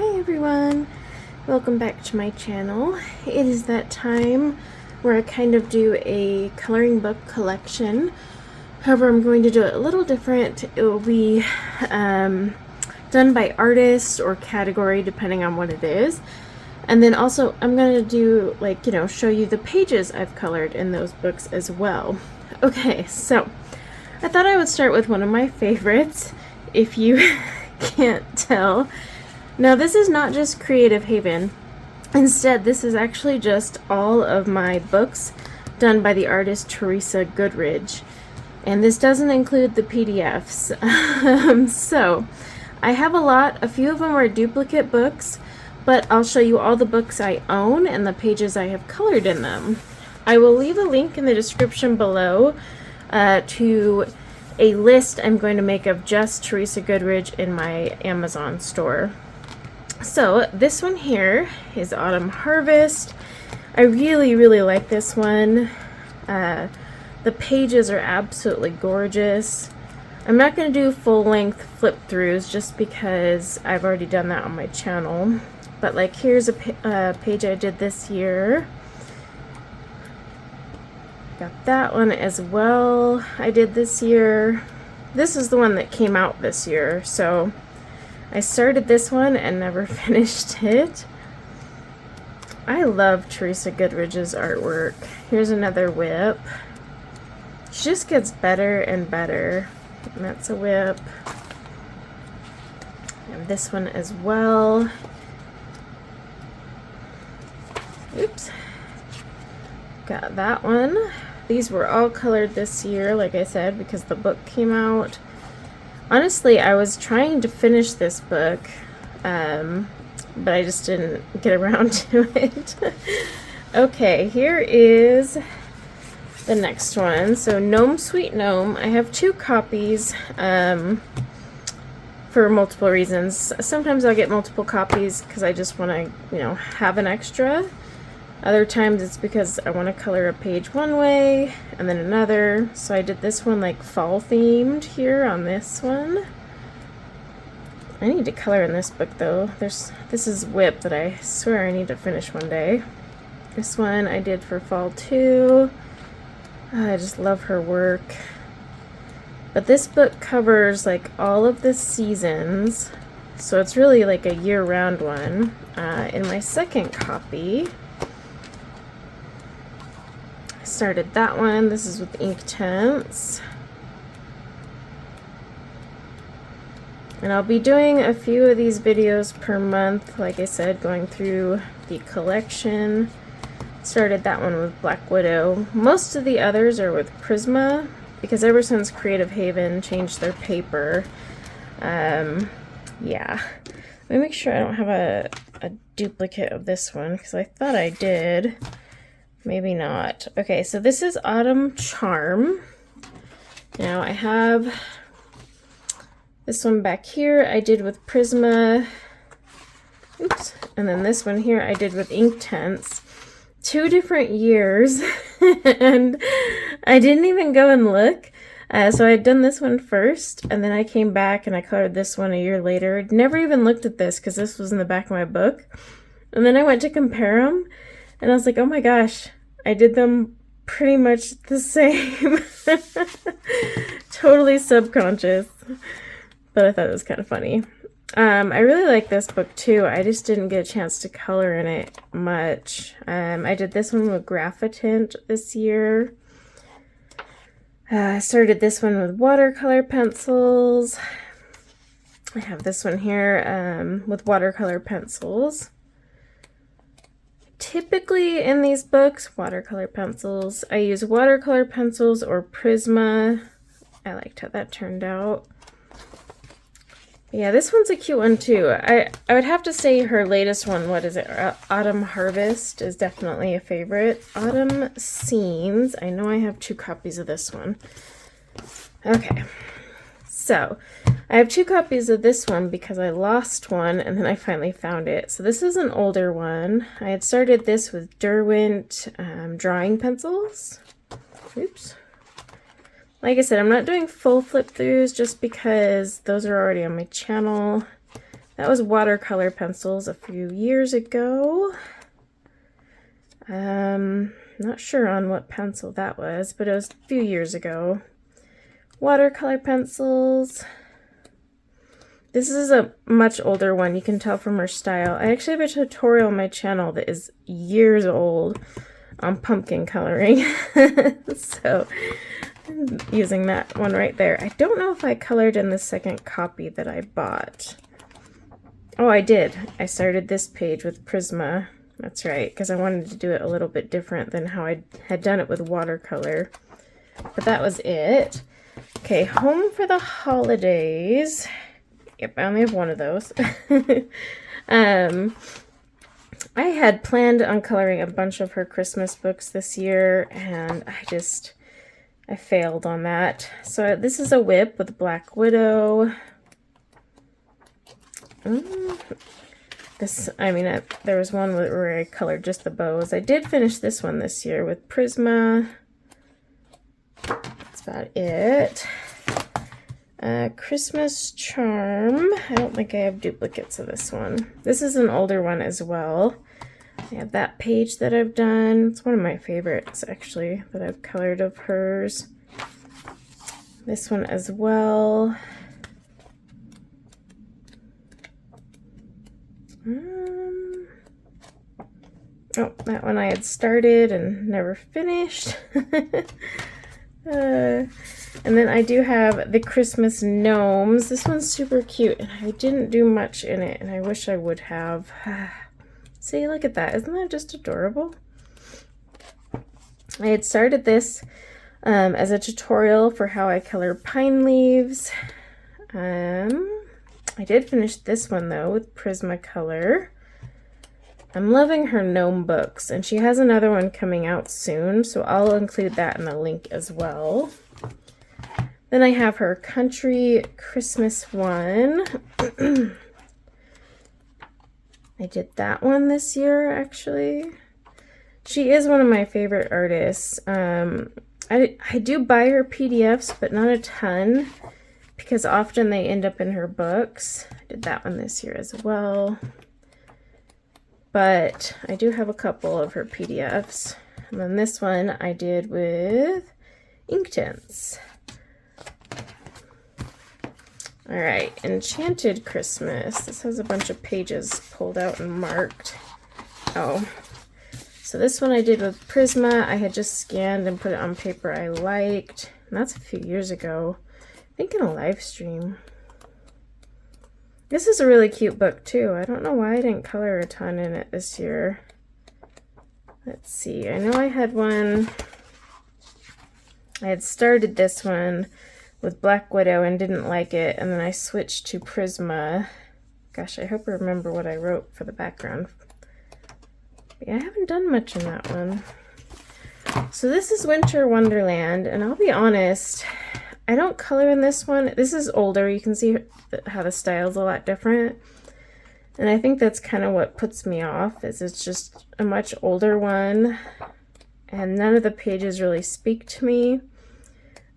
Hi everyone, welcome back to my channel. It is that time where I kind of do a coloring book collection. However, I'm going to do it a little different. It will be done by artist or category depending on what it is. And then also I'm going to do show you the pages I've colored in those books as well. Okay, so I thought I would start with one of my favorites, if you can't tell. Now this is not just Creative Haven. Instead, this is actually just all of my books done by the artist Teresa Goodridge. And this doesn't include the PDFs. So I have a few of them are duplicate books, but I'll show you all the books I own and the pages I have colored in them. I will leave a link in the description below to a list I'm going to make of just Teresa Goodridge in my Amazon store. So this one here is Autumn Harvest. I really like this one. The pages are absolutely gorgeous. I'm not going to do full-length flip throughs just because I've already done that on my channel. But like here's a page I did this year. Got that one as well I did this year. This is the one that came out this year, so I started this one and never finished it. I love Teresa Goodridge's artwork. Here's another whip. She just gets better and better. And that's a whip. And this one as well. Oops. Got that one. These were all colored this year, like I said, because the book came out. Honestly, I was trying to finish this book, but I just didn't get around to it. Okay, here is the next one. So Gnome Sweet Gnome. I have 2 copies for multiple reasons. Sometimes I'll get multiple copies because I just want to, have an extra. Other times it's because I want to color a page one way and then another. So I did this one like fall themed here on this one. I need to color in this book though. This is Whip that I swear I need to finish one day. This one I did for fall too. I just love her work. But this book covers like all of the seasons. So it's really like a year-round one. In my second copy, started that one. This is with Inktense. And I'll be doing a few of these videos per month, like I said, going through the collection. Started that one with Black Widow. Most of the others are with Prisma, because ever since Creative Haven changed their paper, yeah. Let me make sure I don't have a duplicate of this one, because I thought I did. Maybe not. Okay, so this is Autumn Charm. Now I have this one back here I did with Prisma. Oops. And then this one here I did with Inktense. 2 different years. And I didn't even go and look. So I had done this one first, and then I came back and I colored this one a year later. Never even looked at this because this was in the back of my book. And then I went to compare them. And I was like, oh my gosh, I did them pretty much the same. Totally subconscious. But I thought it was kind of funny. I really like this book too. I just didn't get a chance to color in it much. I did this one with Graphitint this year. I started this one with watercolor pencils. I have this one here with watercolor pencils. Typically in these books, watercolor pencils, I use watercolor pencils or Prisma. I liked how that turned out. Yeah, this one's a cute one too. I would have to say her latest one, what is it? Autumn Harvest is definitely a favorite. Autumn Scenes. I know I have 2 copies of this one. Okay. So, I have 2 copies of this one because I lost one and then I finally found it. So this is an older one. I had started this with Derwent drawing pencils. Oops. Like I said, I'm not doing full flip throughs just because those are already on my channel. That was watercolor pencils a few years ago. Not sure on what pencil that was, but it was a few years ago. Watercolor pencils. This is a much older one. You can tell from her style. I actually have a tutorial on my channel that is years old on pumpkin coloring. So I'm using that one right there. I don't know if I colored in the second copy that I bought. Oh, I did. I started this page with Prisma. That's right, because I wanted to do it a little bit different than how I had done it with watercolor. But that was it. Okay, Home for the Holidays. Yep, I only have one of those. I had planned on coloring a bunch of her Christmas books this year, and I failed on that. So this is a whip with Black Widow. There was one where I colored just the bows. I did finish this one this year with Prisma. That's about it. Christmas Charm. I don't think I have duplicates of this one. This is an older one as well. I have that page that I've done. It's one of my favorites, actually, that I've colored of hers. This one as well. Oh, that one I had started and never finished. And then I do have the Christmas Gnomes. This one's super cute, and I didn't do much in it, and I wish I would have. See, look at that. Isn't that just adorable? I had started this as a tutorial for how I color pine leaves. I did finish this one, though, with Prismacolor. I'm loving her gnome books, and she has another one coming out soon, so I'll include that in the link as well. Then I have her Country Christmas one. I did that one this year, actually. She is one of my favorite artists. I do buy her PDFs, but not a ton, because often they end up in her books. I did that one this year as well. But I do have a couple of her PDFs. And then this one I did with Inktense. All right, Enchanted Christmas. This has a bunch of pages pulled out and marked. Oh, so this one I did with Prisma. I had just scanned and put it on paper I liked. And that's a few years ago. I think in a live stream. This is a really cute book too. I don't know why I didn't color a ton in it this year. Let's see. I know I had one. I had started this one with Black Widow and didn't like it, and then I switched to Prisma. Gosh, I hope I remember what I wrote for the background. But yeah, I haven't done much in that one. So this is Winter Wonderland, and I'll be honest, I don't color in this one. This is older. You can see how the style's a lot different. And I think that's kind of what puts me off, is it's just a much older one. And none of the pages really speak to me.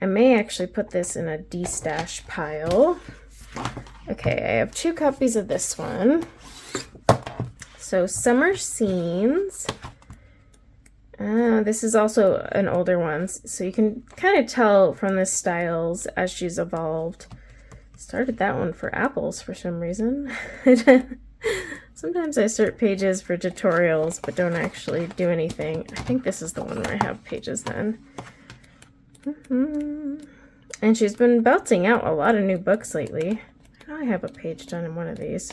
I may actually put this in a de-stash pile. Okay, I have 2 copies of this one. So Summer Scenes. This is also an older one, so you can kind of tell from the styles as she's evolved. Started that one for apples for some reason. Sometimes I start pages for tutorials but don't actually do anything. I think this is the one where I have pages then. And she's been belting out a lot of new books lately. I know I have a page done in one of these.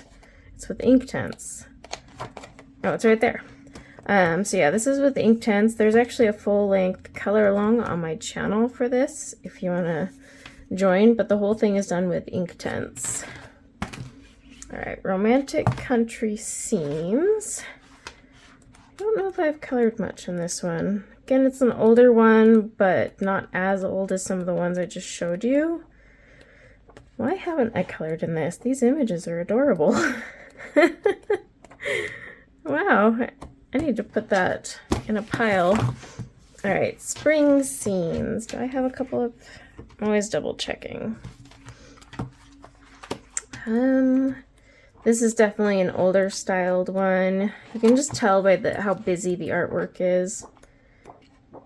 It's with Inktense. Oh, it's right there. So yeah, this is with Inktense. There's actually a full-length color along on my channel for this if you want to join, but the whole thing is done with Inktense. All right, Romantic Country Scenes. I don't know if I've colored much in this one. Again, it's an older one, but not as old as some of the ones I just showed you. Why haven't I colored in this? These images are adorable. Wow, I need to put that in a pile. All right, Spring Scenes. Do I have a couple of... I'm always double checking. This is definitely an older styled one. You can just tell by how busy the artwork is.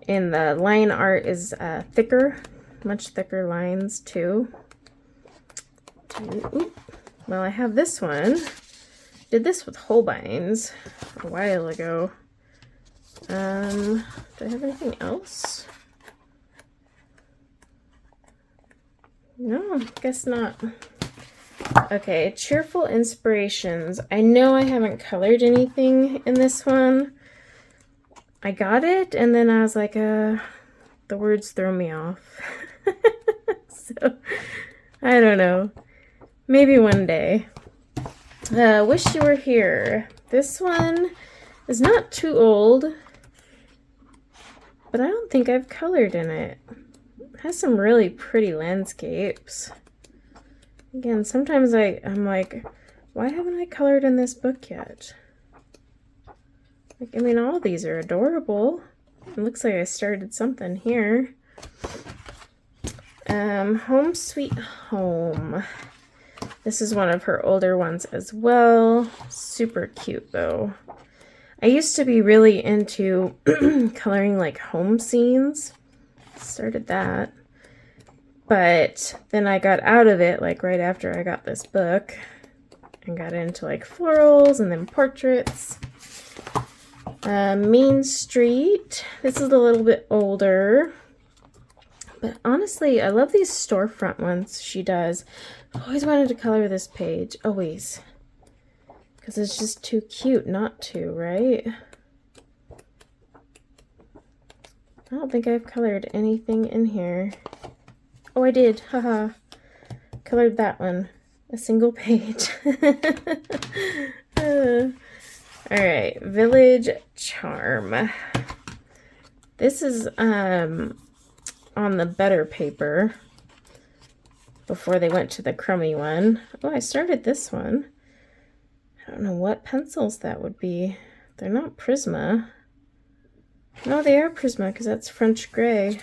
And the line art is thicker, much thicker lines too. Oop. Well, I have this one. Did this with Holbein's a while ago. Do I have anything else? No, guess not. Okay, Cheerful Inspirations. I know I haven't colored anything in this one. I got it, and then I was like, the words throw me off. So, I don't know. Maybe one day. Wish You Were Here. This one is not too old, but I don't think I've colored in it. It has some really pretty landscapes. Again, sometimes I'm like, why haven't I colored in this book yet? Like, I mean, all these are adorable. It looks like I started something here. Home Sweet Home. This is one of her older ones as well. Super cute, though. I used to be really into coloring, like, home scenes. Started that. But then I got out of it, like, right after I got this book. And got into, like, florals and then portraits. Main Street. This is a little bit older. But honestly, I love these storefront ones she does. I've always wanted to color this page. Always. Because it's just too cute not to, right? I don't think I've colored anything in here. Oh, I did. Haha. Colored that one. A single page. Alright. Village Charm. This is on the better paper before they went to the crummy one. Oh, I started this one. I don't know what pencils that would be. They're not Prisma. No, they are Prisma because that's French gray.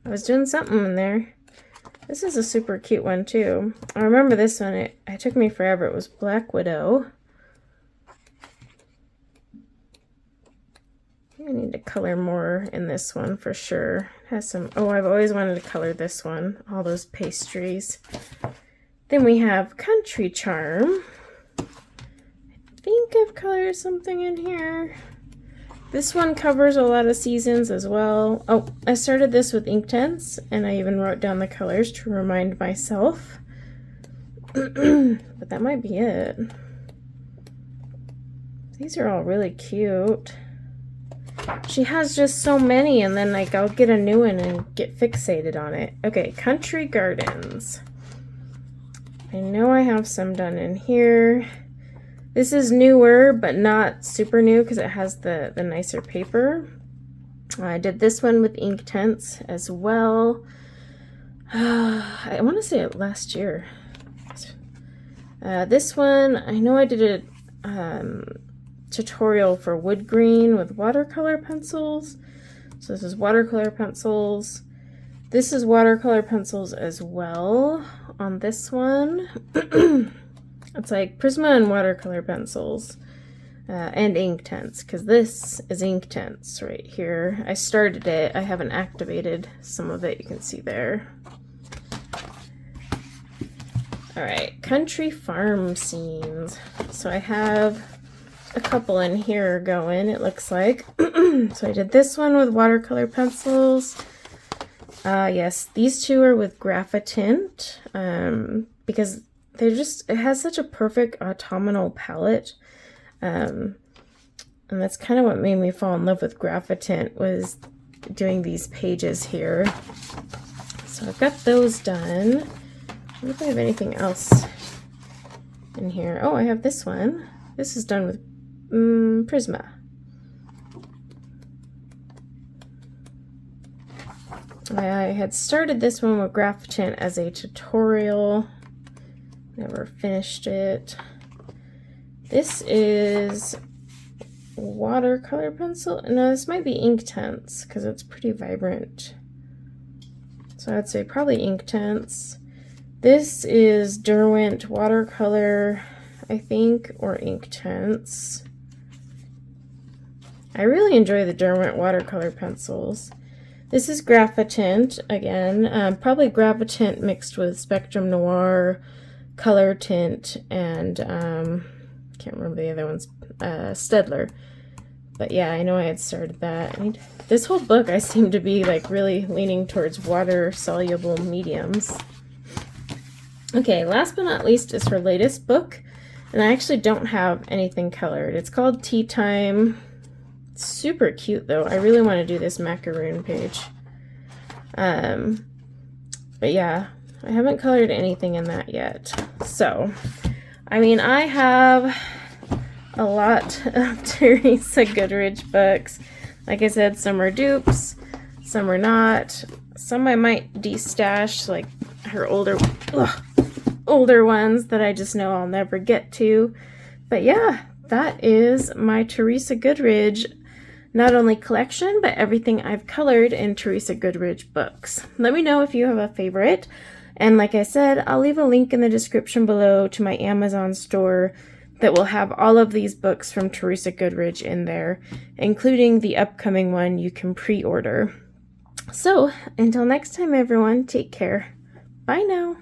I was doing something in there. This is a super cute one too. I remember this one. It took me forever. It was Black Widow. I need to color more in this one for sure. It has some, oh, I've always wanted to color this one. All those pastries. Then we have Country Charm. I think I've colored something in here. This one covers a lot of seasons as well. Oh, I started this with Inktense, and I even wrote down the colors to remind myself. But that might be it. These are all really cute. She has just so many, and then like I'll get a new one and get fixated on it. Okay, Country Gardens. I know I have some done in here. This is newer, but not super new because it has the nicer paper. I did this one with Inktense as well. I want to say it last year. This one, I know I did a tutorial for wood green with watercolor pencils. So this is watercolor pencils. This is watercolor pencils as well on this one. It's like Prisma and watercolor pencils and Inktense, because this is Inktense right here. I started it. I haven't activated some of it. You can see there. All right, Country Farm Scenes. So I have a couple in here going, it looks like. So I did this one with watercolor pencils. Yes, these two are with Graphitint because they're just, it has such a perfect autumnal palette. And that's kind of what made me fall in love with Graphitint, was doing these pages here. So I've got those done. I wonder if I have anything else in here. Oh, I have this one. This is done with Prisma. I had started this one with Graphitint as a tutorial. Never finished it. This is watercolor pencil. No, this might be Inktense because it's pretty vibrant. So I'd say probably Inktense. This is Derwent watercolor I think, or Inktense. I really enjoy the Derwent watercolor pencils. This is Graphitint again, probably Graphitint mixed with Spectrum Noir, Color Tint, and can't remember the other ones, Staedtler. But yeah, I know I had started that. This whole book I seem to be like really leaning towards water-soluble mediums. Okay, last but not least is her latest book, and I actually don't have anything colored. It's called Tea Time. It's super cute though. I really want to do this macaroon page. But yeah, I haven't colored anything in that yet. So, I mean, I have a lot of Teresa Goodridge books. Like I said, some are dupes, some are not. Some I might destash, like her older ones that I just know I'll never get to. But yeah, that is my Teresa Goodridge, not only collection, but everything I've colored in Teresa Goodridge books. Let me know if you have a favorite. And like I said, I'll leave a link in the description below to my Amazon store that will have all of these books from Teresa Goodridge in there, including the upcoming one you can pre-order. So, until next time everyone, take care. Bye now.